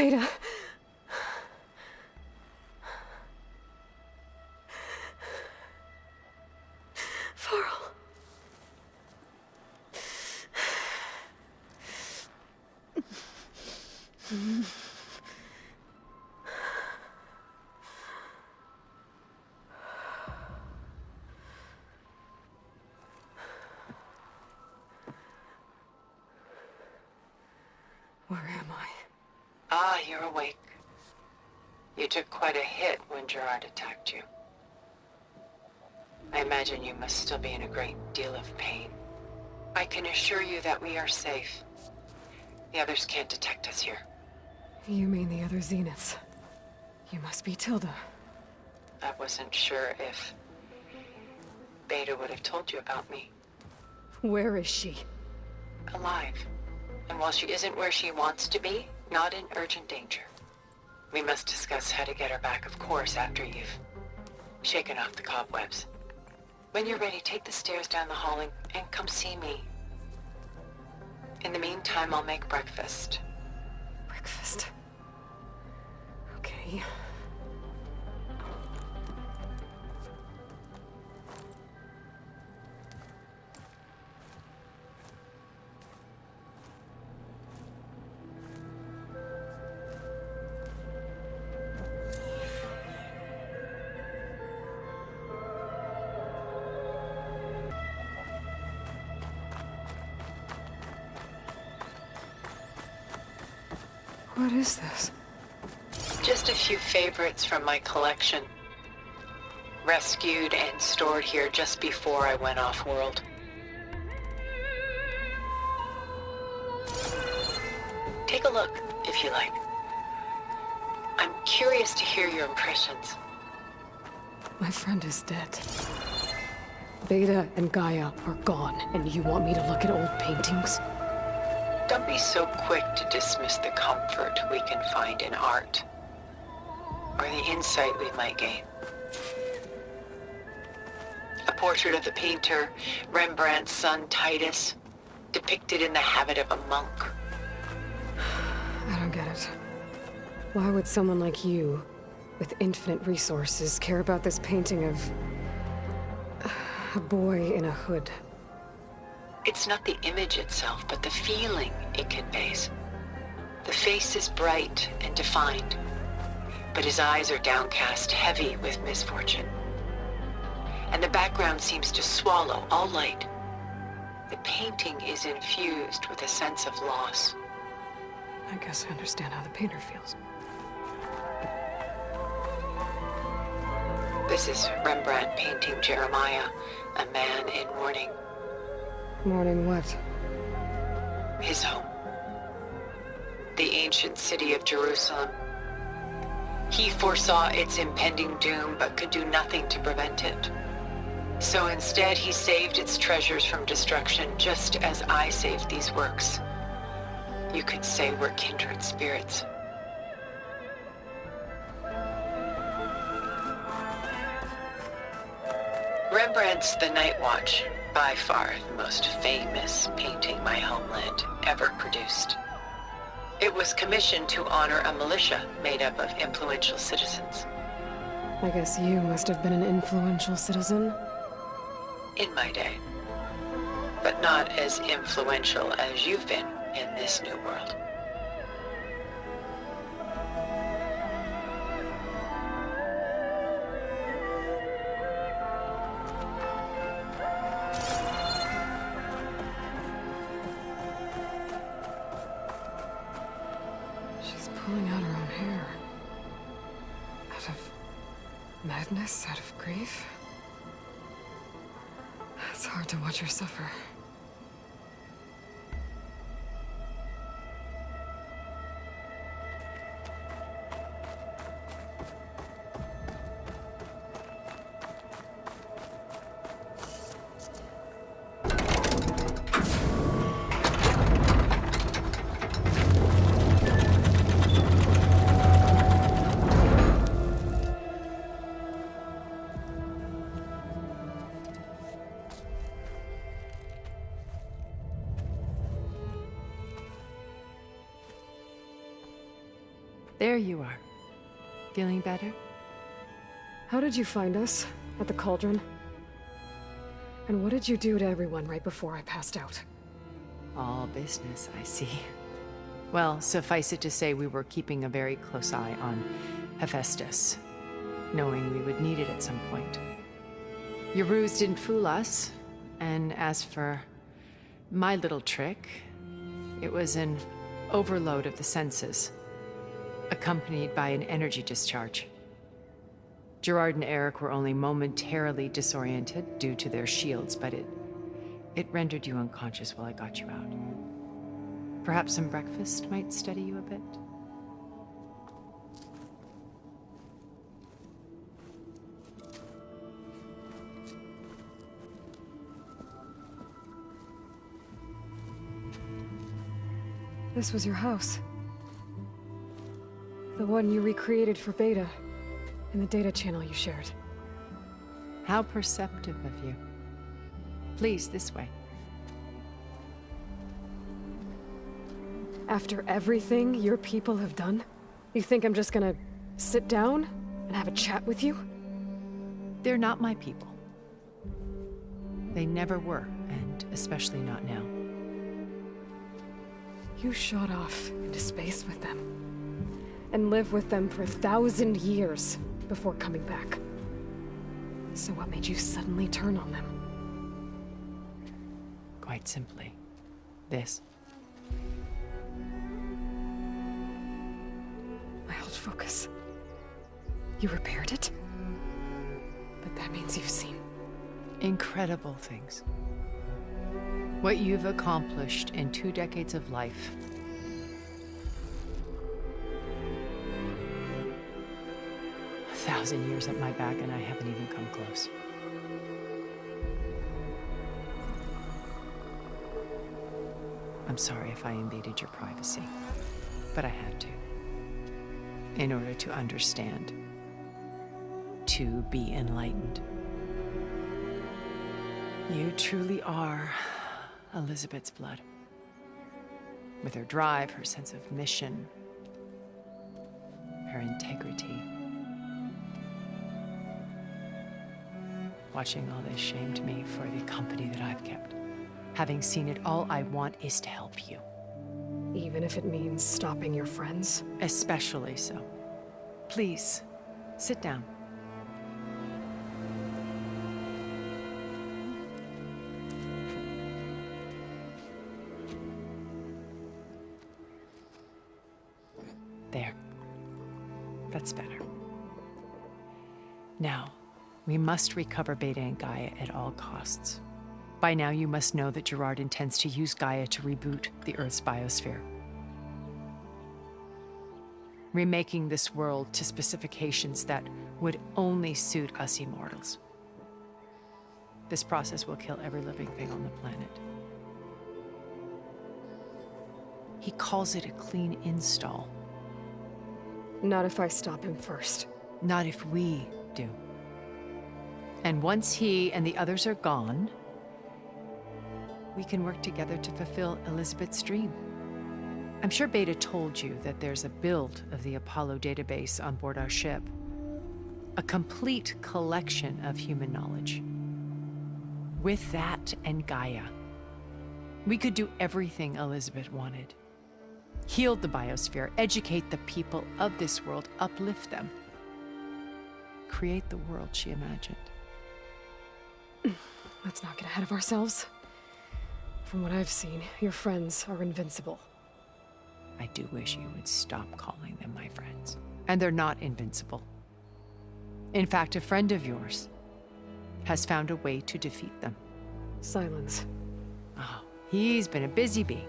Beta. Farrell. Where am I? Ah, you're awake. You took quite a hit when Gerard attacked you. I imagine you must still be in a great deal of pain. I can assure you that we are safe. The others can't detect us here. You mean the other Zeniths? You must be Tilda. I wasn't sure if Beta would have told you about me. Where is she? Alive. And while she isn't where she wants to be, not in urgent danger. We must discuss how to get her back, of course, after you've shaken off the cobwebs. When you're ready, take the stairs down the hall and come see me. In the meantime, I'll make breakfast. Breakfast. Okay. What is this? Just a few favorites from my collection. Rescued and stored here just before I went off-world. Take a look, if you like. I'm curious to hear your impressions. My friend is dead. Beta and Gaia are gone, and you want me to look at old paintings? Don't be so quick to dismiss the comfort we can find in art, or the insight we might gain. A portrait of the painter, Rembrandt's son Titus, depicted in the habit of a monk. I don't get it. Why would someone like you, with infinite resources, care about this painting of a boy in a hood? It's not the image itself, but the feeling it conveys. The face is bright and defined, but his eyes are downcast, heavy with misfortune. And the background seems to swallow all light. The painting is infused with a sense of loss. I guess I understand how the painter feels. This is Rembrandt painting Jeremiah, a man in mourning. Mourning what? His home. The ancient city of Jerusalem. He foresaw its impending doom, but could do nothing to prevent it. So instead, he saved its treasures from destruction, just as I saved these works. You could say we're kindred spirits. Rembrandt's The Night Watch, by far the most famous painting my homeland ever produced. It was commissioned to honor a militia made up of influential citizens. I guess you must have been an influential citizen? In my day. But not as influential as you've been in this new world. Pulling out her own hair. Out of madness, out of grief. It's hard to watch her suffer. There you are. Feeling better? How did you find us? At the cauldron? And what did you do to everyone right before I passed out? All business, I see. Well, suffice it to say we were keeping a very close eye on Hephaestus, knowing we would need it at some point. Your ruse didn't fool us, and as for my little trick, it was an overload of the senses, accompanied by an energy discharge. Gerard and Eric were only momentarily disoriented due to their shields, but it rendered you unconscious while I got you out. Perhaps some breakfast might steady you a bit? This was your house. The one you recreated for Beta, in the data channel you shared. How perceptive of you. Please, this way. After everything your people have done, you think I'm just gonna sit down and have a chat with you? They're not my people. They never were, and especially not now. You shot off into space with them, and lived with them for 1,000 years before coming back. So what made you suddenly turn on them? Quite simply, this. My old focus. You repaired it? But that means you've seen Incredible things. What you've accomplished in 2 decades of life. A 1,000 years at my back and I haven't even come close. I'm sorry if I invaded your privacy, but I had to. In order to understand. To be enlightened. You truly are Elizabeth's blood. With her drive, her sense of mission, her integrity. Watching all this shamed me for the company that I've kept. Having seen it, all I want is to help you. even if it means stopping your friends? Especially so. Please, sit down. There. That's better. Now, we must recover Beta and Gaia at all costs. By now, you must know that Gerard intends to use Gaia to reboot the Earth's biosphere. Remaking this world to specifications that would only suit us immortals. This process will kill every living thing on the planet. He calls it a clean install. Not if I stop him first. Not if we do. And once he and the others are gone, we can work together to fulfill Elizabeth's dream. I'm sure Beta told you that there's a build of the Apollo database on board our ship. A complete collection of human knowledge. With that and Gaia, we could do everything Elizabeth wanted. Heal the biosphere, educate the people of this world, uplift them. Create the world she imagined. Let's not get ahead of ourselves. From what I've seen, your friends are invincible. I do wish you would stop calling them my friends. And they're not invincible. In fact, a friend of yours has found a way to defeat them. Silence. Oh, he's been a busy bee,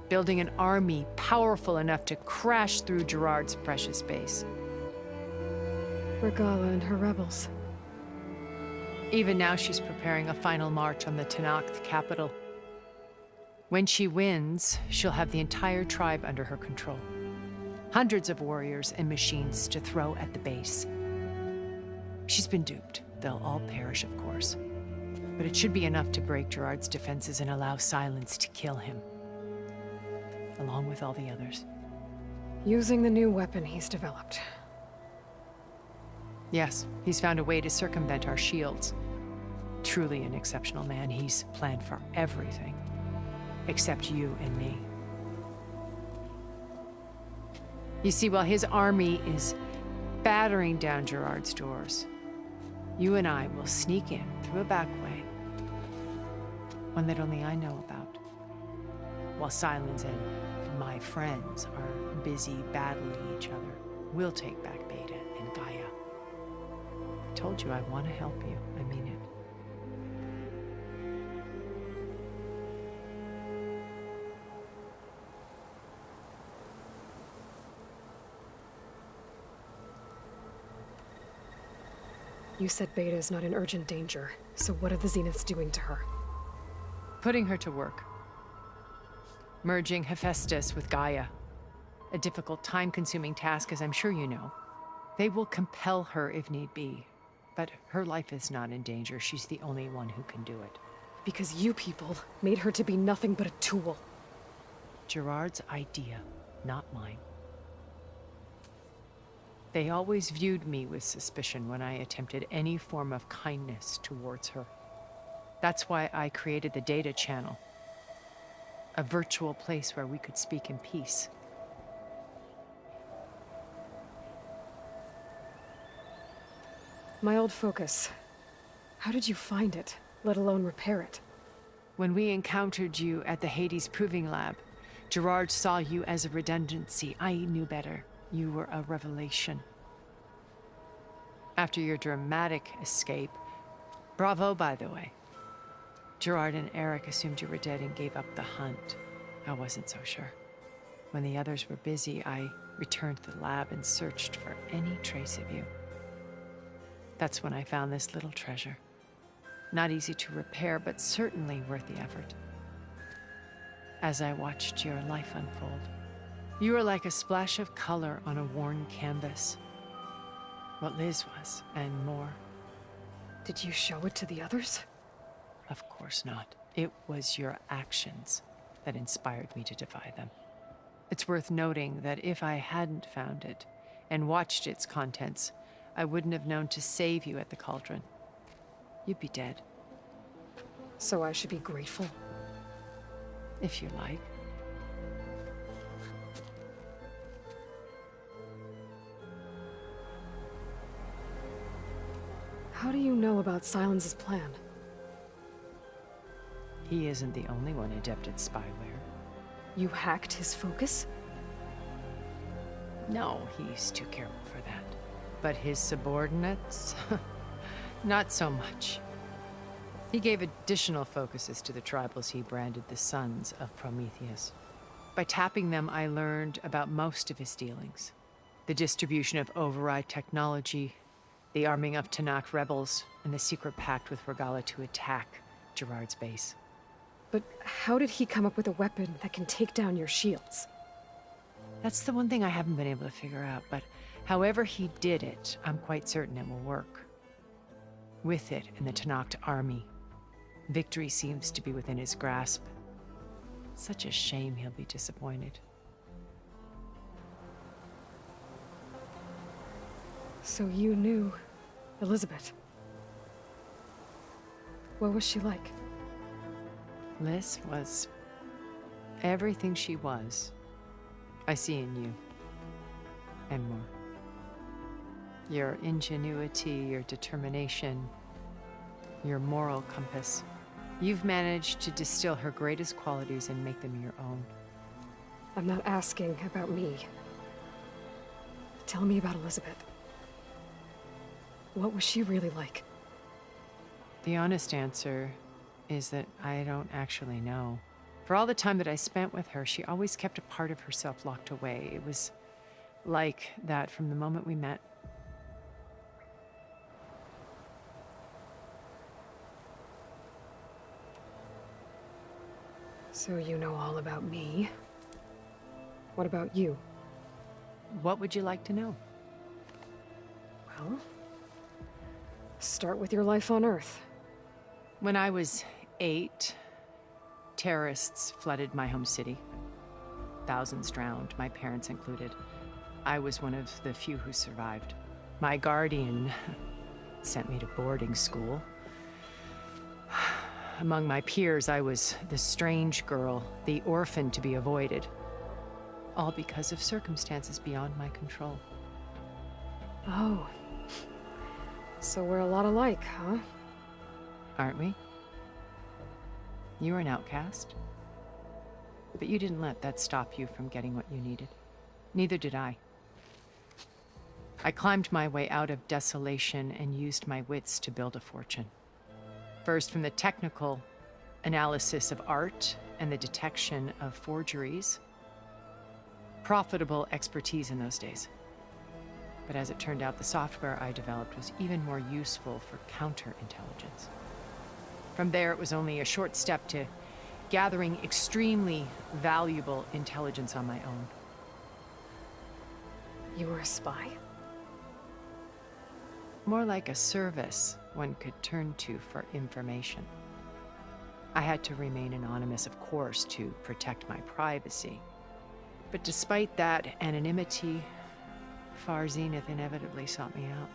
building an army powerful enough to crash through Gerard's precious base. Regala and her rebels. Even now, she's preparing a final march on the Tenakth capital. When she wins, she'll have the entire tribe under her control. Hundreds of warriors and machines to throw at the base. She's been duped. They'll all perish, of course. But it should be enough to break Gerard's defenses and allow Silence to kill him. Along with all the others. Using the new weapon he's developed. Yes, he's found a way to circumvent our shields. Truly an exceptional man. He's planned for everything. Except you and me. You see, while his army is battering down Gerard's doors, you and I will sneak in through a back way. One that only I know about. While Silence and my friends are busy battling each other, we'll take back Beta and Gaia. I told you I want to help you. I mean it. You said Beta is not in urgent danger, so what are the Zeniths doing to her? Putting her to work. Merging Hephaestus with Gaia. A difficult, time-consuming task, as I'm sure you know. They will compel her if need be. But her life is not in danger. She's the only one who can do it. Because you people made her to be nothing but a tool. Gerard's idea, not mine. They always viewed me with suspicion when I attempted any form of kindness towards her. That's why I created the data channel. A virtual place where we could speak in peace. My old focus. How did you find it, let alone repair it? When we encountered you at the Hades Proving Lab, Gerard saw you as a redundancy. I knew better. You were a revelation. After your dramatic escape, bravo, by the way. Gerard and Eric assumed you were dead and gave up the hunt. I wasn't so sure. When the others were busy, I returned to the lab and searched for any trace of you. That's when I found this little treasure. Not easy to repair, but certainly worth the effort. As I watched your life unfold, you were like a splash of color on a worn canvas. What Liz was, and more. Did you show it to the others? Of course not. It was your actions that inspired me to defy them. It's worth noting that if I hadn't found it and watched its contents, I wouldn't have known to save you at the cauldron. You'd be dead. So I should be grateful? If you like. How do you know about Silence's plan? He isn't the only one adept at spyware. You hacked his focus? No, he's too careful for that. But his subordinates? Not so much. He gave additional focuses to the tribals he branded the Sons of Prometheus. By tapping them, I learned about most of his dealings. The distribution of override technology, the arming of Tanakh rebels, and the secret pact with Regala to attack Gerard's base. But how did he come up with a weapon that can take down your shields? That's the one thing I haven't been able to figure out, but however he did it, I'm quite certain it will work. With it and the Tanakh army, victory seems to be within his grasp. Such a shame he'll be disappointed. So you knew Elizabeth. What was she like? Liz was everything she was. I see in you. And more. Your ingenuity, your determination, your moral compass. You've managed to distill her greatest qualities and make them your own. I'm not asking about me. Tell me about Elizabeth. What was she really like? The honest answer is that I don't actually know. For all the time that I spent with her, she always kept a part of herself locked away. It was like that from the moment we met. So you know all about me. What about you? What would you like to know? Well, start with your life on Earth. When I was 8, terrorists flooded my home city. thousands drowned, my parents included. I was one of the few who survived. My guardian sent me to boarding school. Among my peers, I was the strange girl, the orphan to be avoided. All because of circumstances beyond my control. Oh. So we're a lot alike, huh? Aren't we? You were an outcast. But you didn't let that stop you from getting what you needed. Neither did I. I climbed my way out of desolation and used my wits to build a fortune. First, from the technical analysis of art and the detection of forgeries. Profitable expertise in those days. But as it turned out, the software I developed was even more useful for counterintelligence. From there, it was only a short step to gathering extremely valuable intelligence on my own. You were a spy? More like a service one could turn to for information. I had to remain anonymous, of course, to protect my privacy. But despite that anonymity, Far Zenith inevitably sought me out.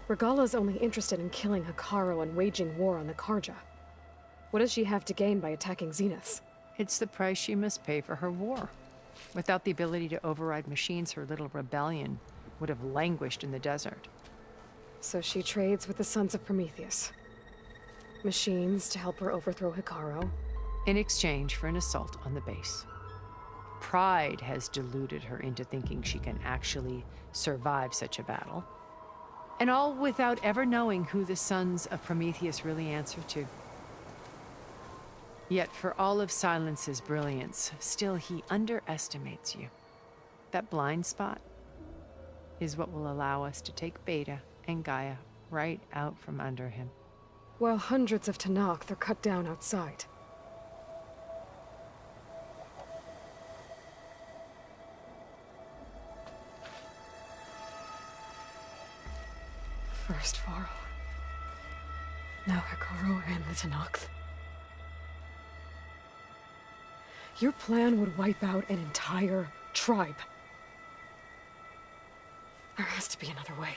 Regalla's only interested in killing Hekarro and waging war on the Karja. What does she have to gain by attacking Zeniths? It's the price she must pay for her war. Without the ability to override machines, her little rebellion would have languished in the desert. So she trades with the Sons of Prometheus. Machines to help her overthrow Hekarro. In exchange for an assault on the base. Pride has deluded her into thinking she can actually survive such a battle. And all without ever knowing who the Sons of Prometheus really answer to. Yet for all of Silence's brilliance, still he underestimates you. That blind spot is what will allow us to take Beta and Gaia right out from under him. While hundreds of Tenakth are cut down outside. First Varl. Now Hekarro and the Tenakth. Your plan would wipe out an entire tribe. There has to be another way.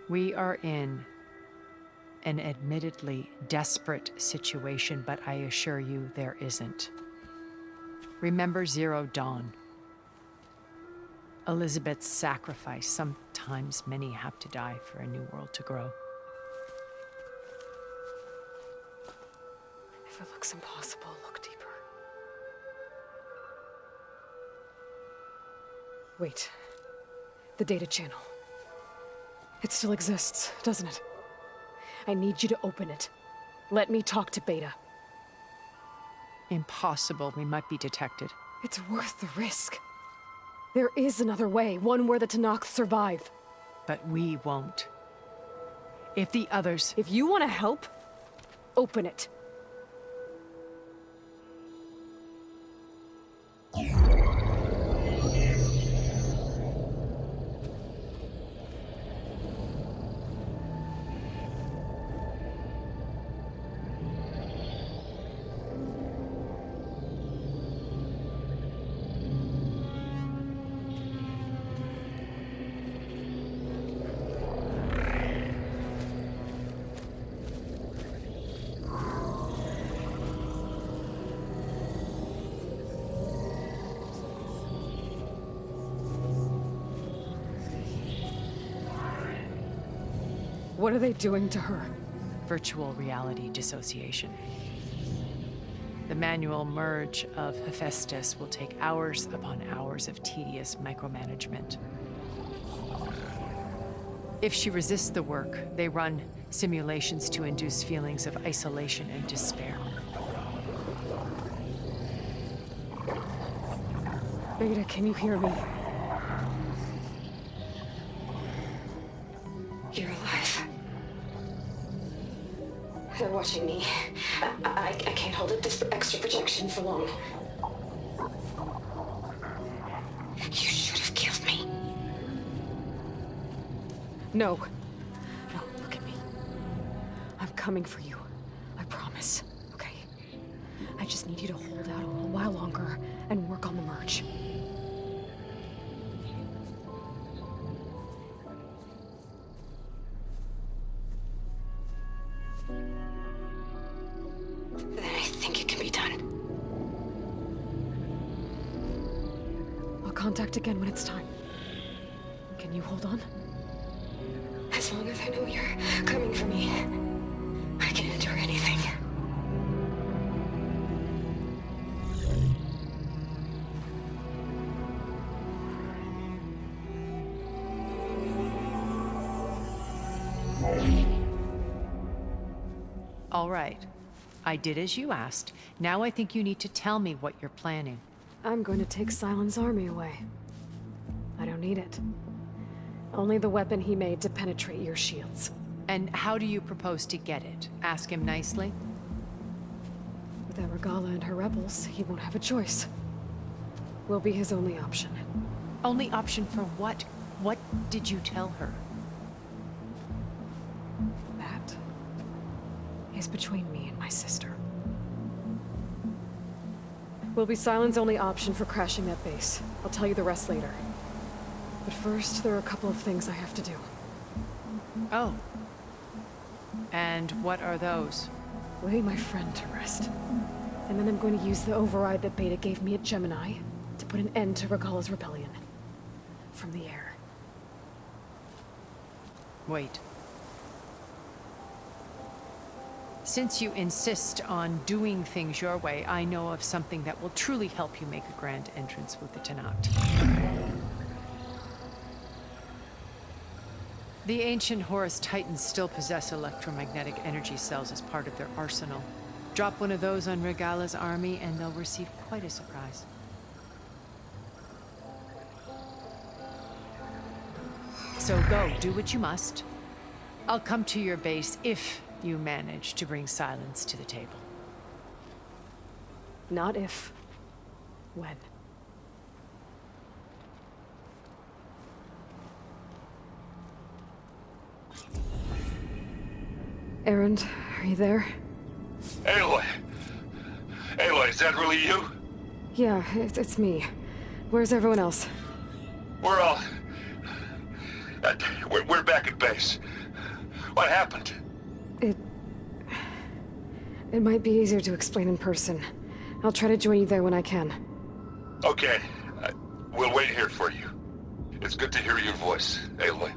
We are in an admittedly desperate situation, but I assure you there isn't. Remember Zero Dawn. Elizabeth's sacrifice. Sometimes many have to die for a new world to grow. If it looks impossible, look deeper. Wait. The data channel. It still exists, doesn't it? I need you to open it. Let me talk to Beta. Impossible. We might be detected. It's worth the risk. There is another way, one where the Tenakth survive. But we won't. If the others... If you want to help, open it. What are they doing to her? Virtual reality dissociation. The manual merge of Hephaestus will take hours upon hours of tedious micromanagement. If she resists the work, they run simulations to induce feelings of isolation and despair. Beta, can you hear me? You're alive. They're watching me. I can't hold up this extra protection for long. You should have killed me. No. No, look at me. I'm coming for you. I promise, okay? I just need you to hold out a little while longer and work on the merge. Then I think it can be done. I'll contact again when it's time. Can you hold on? As long as I know you're coming for me, I can endure anything. All right. I did as you asked. Now I think you need to tell me what you're planning. I'm going to take Silent's army away. I don't need it. Only the weapon he made to penetrate your shields. And how do you propose to get it? Ask him nicely? Without Regala and her rebels, he won't have a choice. We'll be his only option. Only option for what? What did you tell her? That is between me and my sister. Will be Silent's only option for crashing that base. I'll tell you the rest later. But first, there are a couple of things I have to do. Oh. And what are those? Lay my friend to rest. And then I'm going to use the override that Beta gave me at Gemini to put an end to Regala's rebellion. From the air. Wait. Since you insist on doing things your way, I know of something that will truly help you make a grand entrance with the Tenat. The ancient Horus Titans still possess electromagnetic energy cells as part of their arsenal. Drop one of those on Regala's army and they'll receive quite a surprise. So go, do what you must. I'll come to your base if you manage to bring Silence to the table. Not if. When. Erend, are you there? Aloy! Aloy, is that really you? Yeah, it's me. Where's everyone else? We're all... we're back at base. What happened? It might be easier to explain in person. I'll try to join you there when I can. Okay. We'll wait here for you. It's good to hear your voice, Aloy.